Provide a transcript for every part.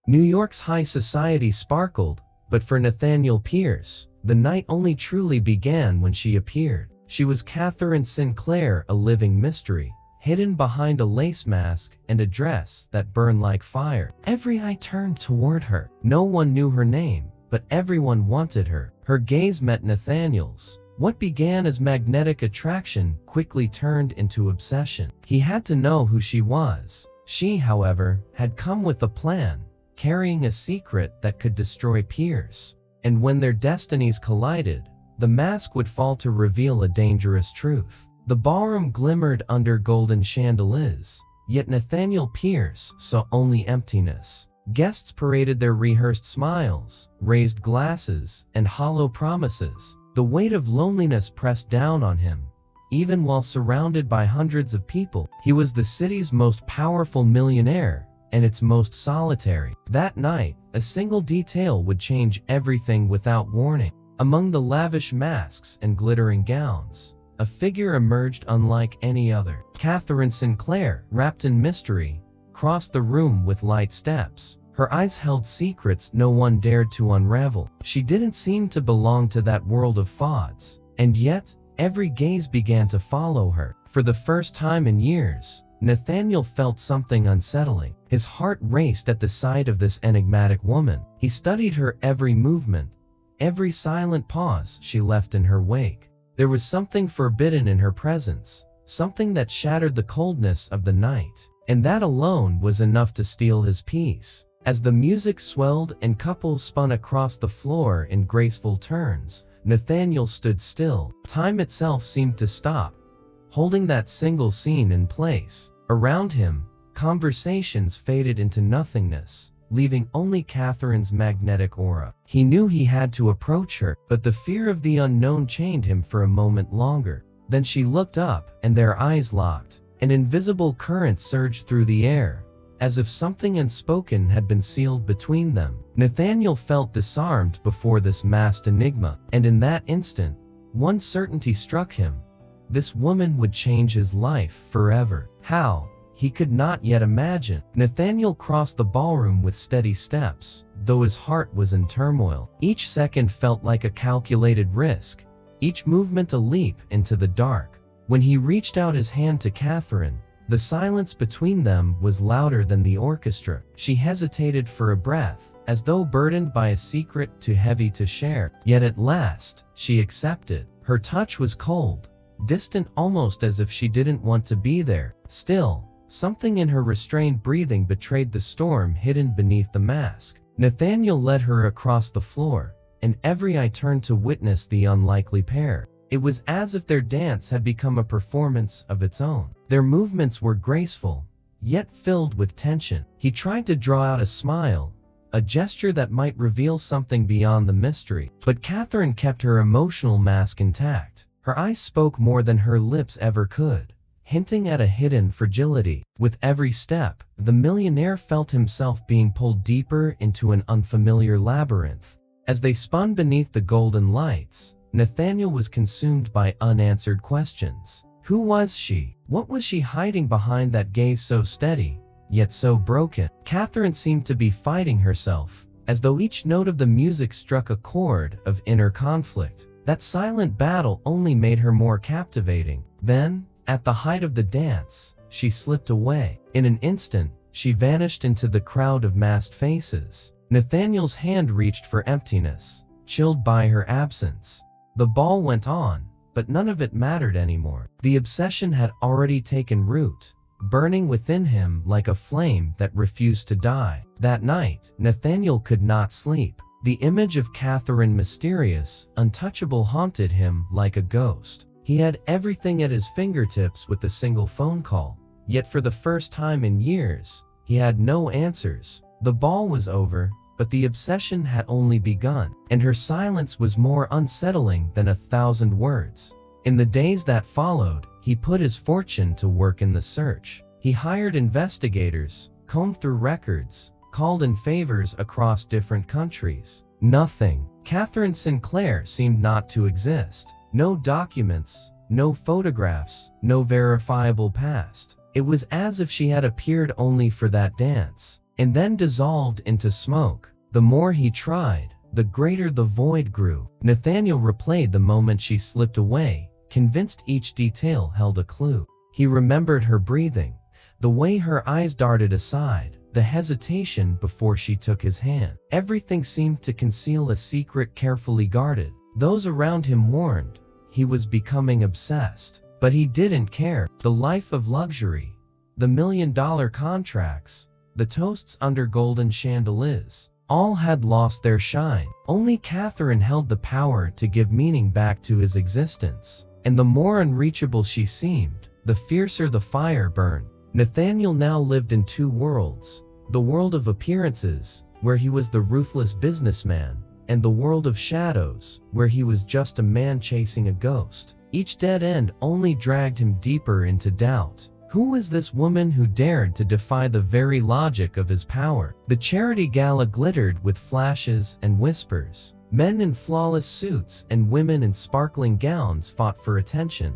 New York's high society sparkled, but for Nathaniel Pierce, the night only truly began when she appeared. She was Catherine Sinclair, a living mystery, hidden behind a lace mask and a dress that burned like fire. Every eye turned toward her. No one knew her name, but everyone wanted her. Her gaze met Nathaniel's. What began as magnetic attraction quickly turned into obsession. He had to know who she was. She, however, had come with a plan, carrying a secret that could destroy Pierce. And when their destinies collided, the mask would fall to reveal a dangerous truth. The ballroom glimmered under golden chandeliers, yet Nathaniel Pierce saw only emptiness. Guests paraded their rehearsed smiles, raised glasses, and hollow promises. The weight of loneliness pressed down on him. Even while surrounded by hundreds of people, he was the city's most powerful millionaire, and its most solitary. That night, a single detail would change everything without warning. Among the lavish masks and glittering gowns, a figure emerged unlike any other. Catherine Sinclair, wrapped in mystery, crossed the room with light steps. Her eyes held secrets no one dared to unravel. She didn't seem to belong to that world of frauds, and yet, every gaze began to follow her. For the first time in years, Nathaniel felt something unsettling. His heart raced at the sight of this enigmatic woman. He studied her every movement, every silent pause she left in her wake. There was something forbidden in her presence, something that shattered the coldness of the night. And that alone was enough to steal his peace. As the music swelled and couples spun across the floor in graceful turns, Nathaniel stood still. Time itself seemed to stop, holding that single scene in place. Around him, conversations faded into nothingness, leaving only Catherine's magnetic aura. He knew he had to approach her, but the fear of the unknown chained him for a moment longer. Then she looked up, and their eyes locked. An invisible current surged through the air, as if something unspoken had been sealed between them. Nathaniel felt disarmed before this masked enigma, and in that instant, one certainty struck him. This woman would change his life forever. How? He could not yet imagine. Nathaniel crossed the ballroom with steady steps, though his heart was in turmoil. Each second felt like a calculated risk, each movement a leap into the dark. When he reached out his hand to Catherine, the silence between them was louder than the orchestra. She hesitated for a breath, as though burdened by a secret too heavy to share. Yet at last, she accepted. Her touch was cold, distant, almost as if she didn't want to be there. Still, something in her restrained breathing betrayed the storm hidden beneath the mask. Nathaniel led her across the floor, and every eye turned to witness the unlikely pair. It was as if their dance had become a performance of its own. Their movements were graceful, yet filled with tension. He tried to draw out a smile, a gesture that might reveal something beyond the mystery. But Catherine kept her emotional mask intact. Her eyes spoke more than her lips ever could, hinting at a hidden fragility. With every step, the millionaire felt himself being pulled deeper into an unfamiliar labyrinth. As they spun beneath the golden lights, Nathaniel was consumed by unanswered questions. Who was she? What was she hiding behind that gaze so steady, yet so broken? Catherine seemed to be fighting herself, as though each note of the music struck a chord of inner conflict. That silent battle only made her more captivating. Then, at the height of the dance, she slipped away. In an instant, she vanished into the crowd of masked faces. Nathaniel's hand reached for emptiness, chilled by her absence. The ball went on, but none of it mattered anymore. The obsession had already taken root, burning within him like a flame that refused to die. That night, Nathaniel could not sleep. The image of Catherine, mysterious, untouchable, haunted him like a ghost. He had everything at his fingertips with a single phone call. Yet for the first time in years, he had no answers. The ball was over, but the obsession had only begun, and her silence was more unsettling than 1,000 words. In the days that followed, he put his fortune to work in the search. He hired investigators, combed through records, called in favors across different countries. Nothing. Catherine Sinclair seemed not to exist. No documents, no photographs, no verifiable past. It was as if she had appeared only for that dance. and then dissolved into smoke. The more he tried, the greater the void grew. Nathaniel replayed the moment she slipped away, convinced each detail held a clue. He remembered her breathing, the way her eyes darted aside, the hesitation before she took his hand. Everything seemed to conceal a secret carefully guarded. Those around him warned. He was becoming obsessed. But he didn't care. The life of luxury, the million-dollar contracts, the toasts under golden chandeliers, all had lost their shine. Only Catherine held the power to give meaning back to his existence. And the more unreachable she seemed, the fiercer the fire burned. Nathaniel now lived in two worlds. The world of appearances, where he was the ruthless businessman, and the world of shadows, where he was just a man chasing a ghost. Each dead end only dragged him deeper into doubt. Who was this woman who dared to defy the very logic of his power? The charity gala glittered with flashes and whispers. Men in flawless suits and women in sparkling gowns fought for attention,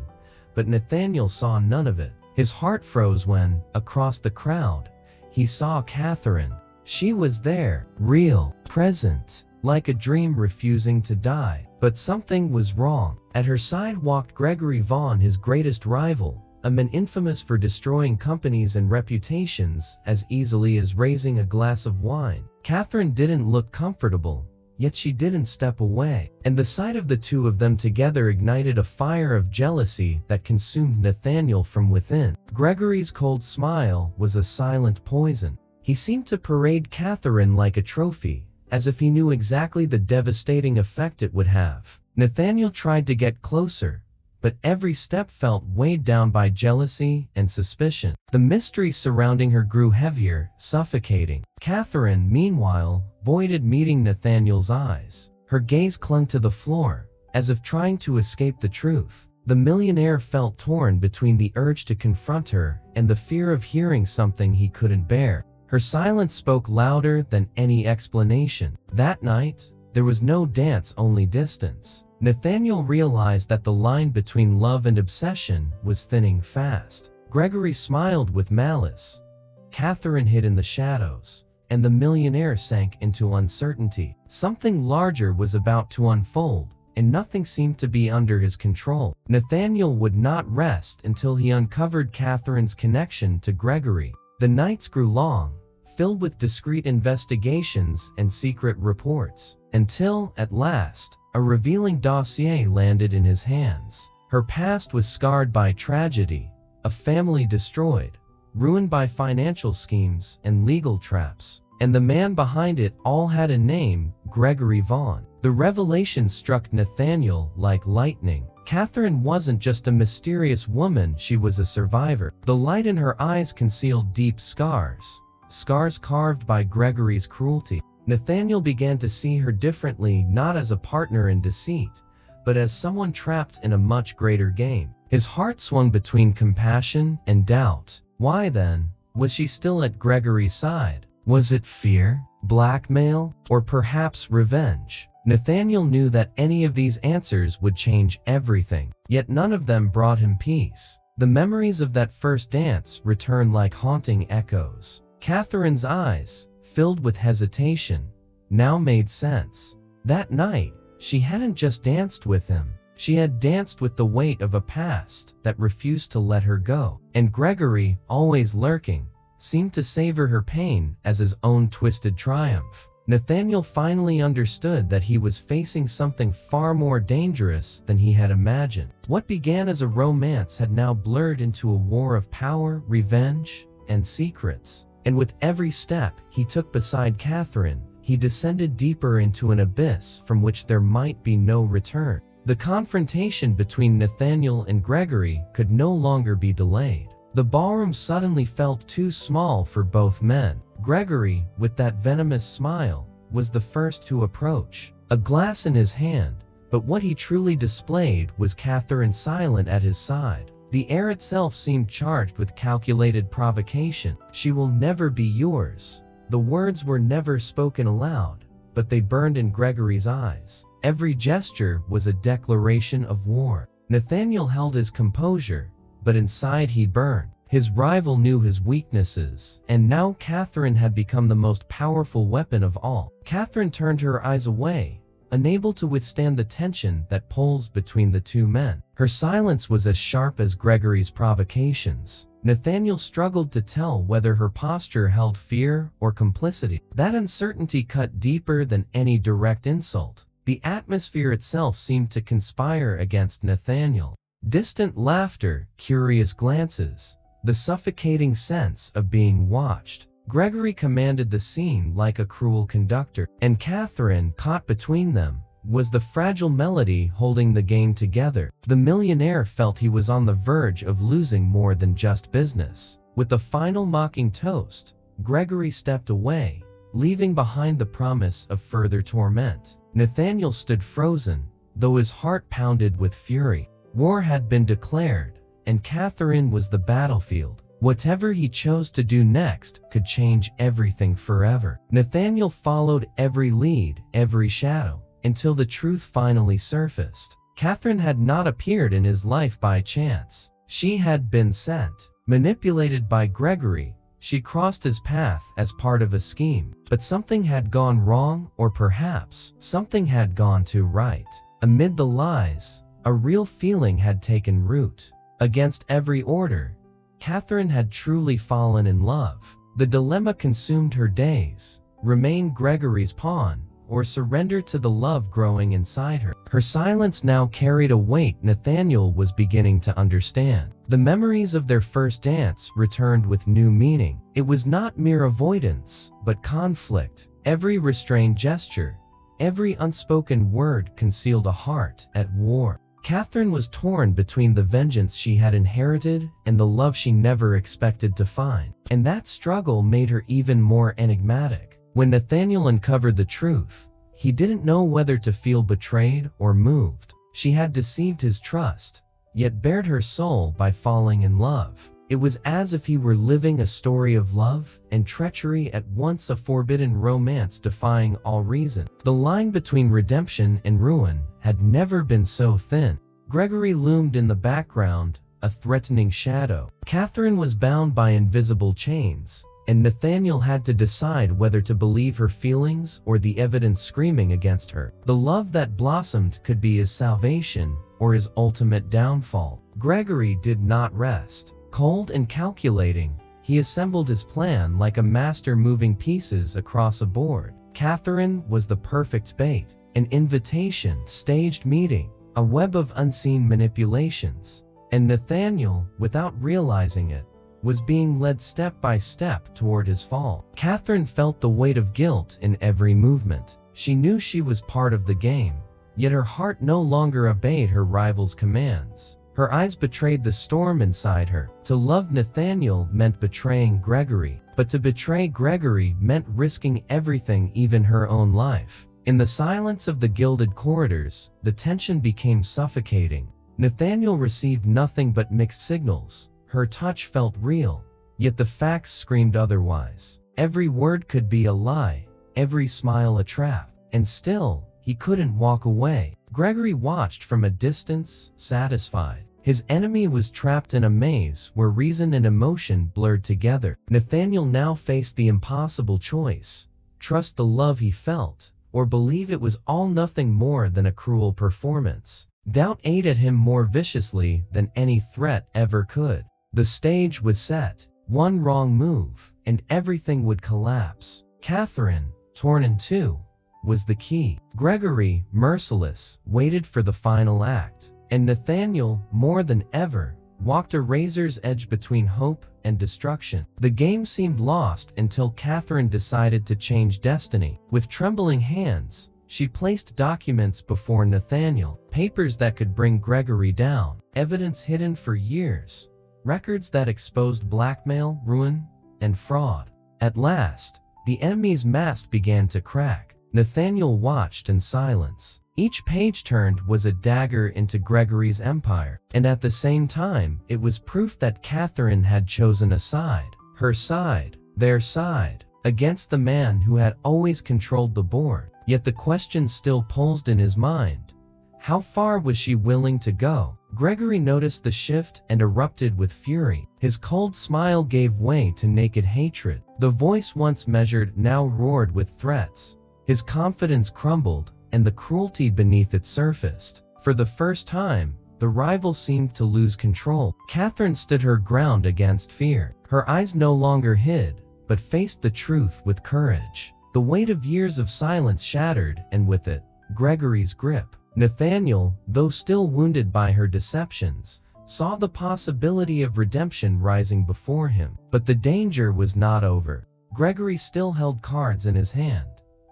but Nathaniel saw none of it. His heart froze when, across the crowd, he saw Catherine. She was there, real, present, like a dream refusing to die. But something was wrong. At her side walked Gregory Vaughn, his greatest rival, a man infamous for destroying companies and reputations as easily as raising a glass of wine. Catherine didn't look comfortable, yet she didn't step away, and the sight of the two of them together ignited a fire of jealousy that consumed Nathaniel from within. Gregory's cold smile was a silent poison. He seemed to parade Catherine like a trophy, as if he knew exactly the devastating effect it would have. Nathaniel tried to get closer, but every step felt weighed down by jealousy and suspicion. The mystery surrounding her grew heavier, suffocating. Catherine, meanwhile, avoided meeting Nathaniel's eyes. Her gaze clung to the floor, as if trying to escape the truth. The millionaire felt torn between the urge to confront her and the fear of hearing something he couldn't bear. Her silence spoke louder than any explanation. That night, there was no dance, only distance. Nathaniel realized that the line between love and obsession was thinning fast. Gregory smiled with malice. Catherine hid in the shadows, and the millionaire sank into uncertainty. Something larger was about to unfold, and nothing seemed to be under his control. Nathaniel would not rest until he uncovered Catherine's connection to Gregory. The nights grew long, filled with discreet investigations and secret reports, until, at last, a revealing dossier landed in his hands. Her past was scarred by tragedy, a family destroyed, ruined by financial schemes and legal traps, and the man behind it all had a name: Gregory Vaughn. The revelation struck Nathaniel like lightning. Catherine wasn't just a mysterious woman, she was a survivor. The light in her eyes concealed deep scars carved by Gregory's cruelty. Nathaniel began to see her differently, not as a partner in deceit, but as someone trapped in a much greater game. His heart swung between compassion and doubt. Why then was she still at Gregory's side? Was it fear, blackmail, or perhaps revenge? Nathaniel knew that any of these answers would change everything, yet none of them brought him peace. The memories of that first dance returned like haunting echoes. Catherine's eyes, filled with hesitation, now made sense. That night, she hadn't just danced with him. She had danced with the weight of a past that refused to let her go. And Gregory, always lurking, seemed to savor her pain as his own twisted triumph. Nathaniel finally understood that he was facing something far more dangerous than he had imagined. What began as a romance had now blurred into a war of power, revenge, and secrets. And with every step he took beside Catherine, he descended deeper into an abyss from which there might be no return. The confrontation between Nathaniel and Gregory could no longer be delayed. The ballroom suddenly felt too small for both men. Gregory, with that venomous smile, was the first to approach, a glass in his hand, but what he truly displayed was Catherine silent at his side. The air itself seemed charged with calculated provocation. "She will never be yours." The words were never spoken aloud, but they burned in Gregory's eyes. Every gesture was a declaration of war. Nathaniel held his composure, but inside he burned. His rival knew his weaknesses, and now Catherine had become the most powerful weapon of all. Catherine turned her eyes away, unable to withstand the tension that pulls between the two men. Her silence was as sharp as Gregory's provocations. Nathaniel struggled to tell whether her posture held fear or complicity. That uncertainty cut deeper than any direct insult. The atmosphere itself seemed to conspire against Nathaniel. Distant laughter, curious glances, the suffocating sense of being watched. Gregory commanded the scene like a cruel conductor, and Catherine, caught between them, was the fragile melody holding the game together. The millionaire felt he was on the verge of losing more than just business. With the final mocking toast, Gregory stepped away, leaving behind the promise of further torment. Nathaniel stood frozen, though his heart pounded with fury. War had been declared, and Catherine was the battlefield. Whatever he chose to do next could change everything forever. Nathaniel followed every lead, every shadow, until the truth finally surfaced. Catherine had not appeared in his life by chance. She had been sent. Manipulated by Gregory, she crossed his path as part of a scheme. But something had gone wrong, or perhaps something had gone too right. Amid the lies, a real feeling had taken root. Against every order, Catherine had truly fallen in love. The dilemma consumed her days: remain Gregory's pawn, or surrender to the love growing inside her. Her silence now carried a weight Nathaniel was beginning to understand. The memories of their first dance returned with new meaning. It was not mere avoidance, but conflict. Every restrained gesture, every unspoken word concealed a heart at war. Catherine was torn between the vengeance she had inherited and the love she never expected to find. And that struggle made her even more enigmatic. When Nathaniel uncovered the truth, he didn't know whether to feel betrayed or moved. She had deceived his trust, yet bared her soul by falling in love. It was as if he were living a story of love and treachery at once, a forbidden romance defying all reason. The line between redemption and ruin had never been so thin. Gregory loomed in the background, a threatening shadow. Catherine was bound by invisible chains, and Nathaniel had to decide whether to believe her feelings or the evidence screaming against her. The love that blossomed could be his salvation or his ultimate downfall. Gregory did not rest. Cold and calculating, he assembled his plan like a master moving pieces across a board. Catherine was the perfect bait, an invitation, staged meeting, a web of unseen manipulations. And Nathaniel, without realizing it, was being led step by step toward his fall. Catherine felt the weight of guilt in every movement. She knew she was part of the game, yet her heart no longer obeyed her rival's commands. Her eyes betrayed the storm inside her. To love Nathaniel meant betraying Gregory, but to betray Gregory meant risking everything, even her own life. In the silence of the gilded corridors, the tension became suffocating. Nathaniel received nothing but mixed signals. Her touch felt real, yet the facts screamed otherwise. Every word could be a lie, every smile a trap, and still, he couldn't walk away. Gregory watched from a distance, satisfied. His enemy was trapped in a maze where reason and emotion blurred together. Nathaniel now faced the impossible choice: trust the love he felt, or believe it was all nothing more than a cruel performance. Doubt ate at him more viciously than any threat ever could. The stage was set. One wrong move, and everything would collapse. Catherine, torn in two, was the key. Gregory, merciless, waited for the final act. And Nathaniel, more than ever, walked a razor's edge between hope and destruction. The game seemed lost until Catherine decided to change destiny. With trembling hands, she placed documents before Nathaniel, papers that could bring Gregory down, evidence hidden for years, records that exposed blackmail, ruin, and fraud. At last, the enemy's mask began to crack. Nathaniel watched in silence. Each page turned was a dagger into Gregory's empire, and at the same time, it was proof that Catherine had chosen a side. Her side, their side, against the man who had always controlled the board. Yet the question still pulsed in his mind: how far was she willing to go? Gregory noticed the shift and erupted with fury. His cold smile gave way to naked hatred. The voice once measured now roared with threats. His confidence crumbled, and the cruelty beneath it surfaced. For the first time, the rival seemed to lose control. Catherine stood her ground against fear. Her eyes no longer hid, but faced the truth with courage. The weight of years of silence shattered, and with it, Gregory's grip. Nathaniel, though still wounded by her deceptions, saw the possibility of redemption rising before him. But the danger was not over. Gregory still held cards in his hand,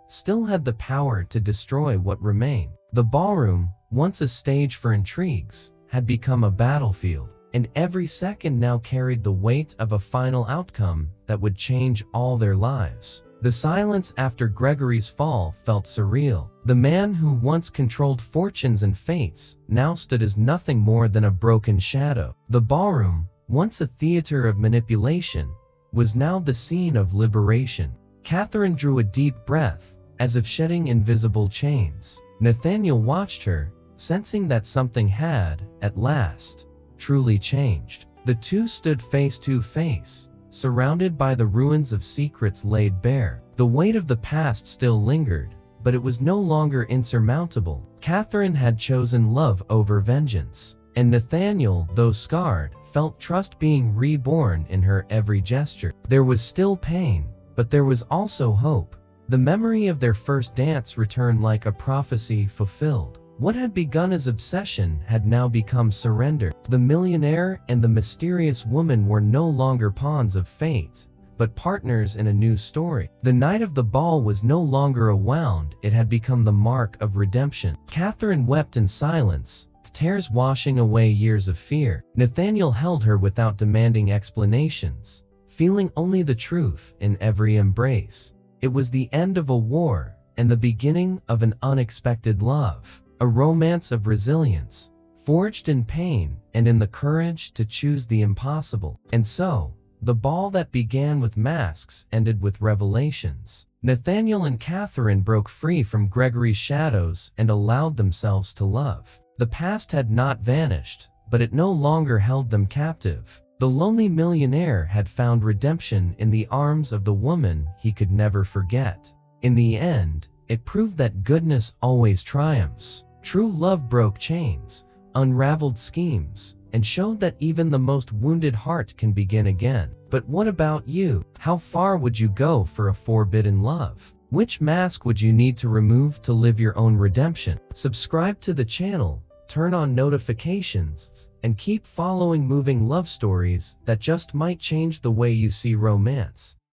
still had the power to destroy what remained. The ballroom, once a stage for intrigues, had become a battlefield, and every second now carried the weight of a final outcome that would change all their lives. The silence after Gregory's fall felt surreal. The man who once controlled fortunes and fates now stood as nothing more than a broken shadow. The ballroom, once a theater of manipulation, was now the scene of liberation. Catherine drew a deep breath, as if shedding invisible chains. Nathaniel watched her, sensing that something had, at last, truly changed. The two stood face to face, surrounded by the ruins of secrets laid bare. The weight of the past still lingered, but it was no longer insurmountable. Catherine had chosen love over vengeance, and Nathaniel, though scarred, felt trust being reborn in her every gesture. There was still pain, but there was also hope. The memory of their first dance returned like a prophecy fulfilled. What had begun as obsession had now become surrender. The millionaire and the mysterious woman were no longer pawns of fate, but partners in a new story. The night of the ball was no longer a wound, it had become the mark of redemption. Catherine wept in silence, tears washing away years of fear. Nathaniel held her without demanding explanations, feeling only the truth in every embrace. It was the end of a war, and the beginning of an unexpected love. A romance of resilience, forged in pain and in the courage to choose the impossible. And so, the ball that began with masks ended with revelations. Nathaniel and Catherine broke free from Gregory's shadows and allowed themselves to love. The past had not vanished, but it no longer held them captive. The lonely millionaire had found redemption in the arms of the woman he could never forget. In the end, it proved that goodness always triumphs. True love broke chains, unraveled schemes, and showed that even the most wounded heart can begin again. But what about you? How far would you go for a forbidden love? Which mask would you need to remove to live your own redemption? Subscribe to the channel, turn on notifications, and keep following moving love stories that just might change the way you see romance.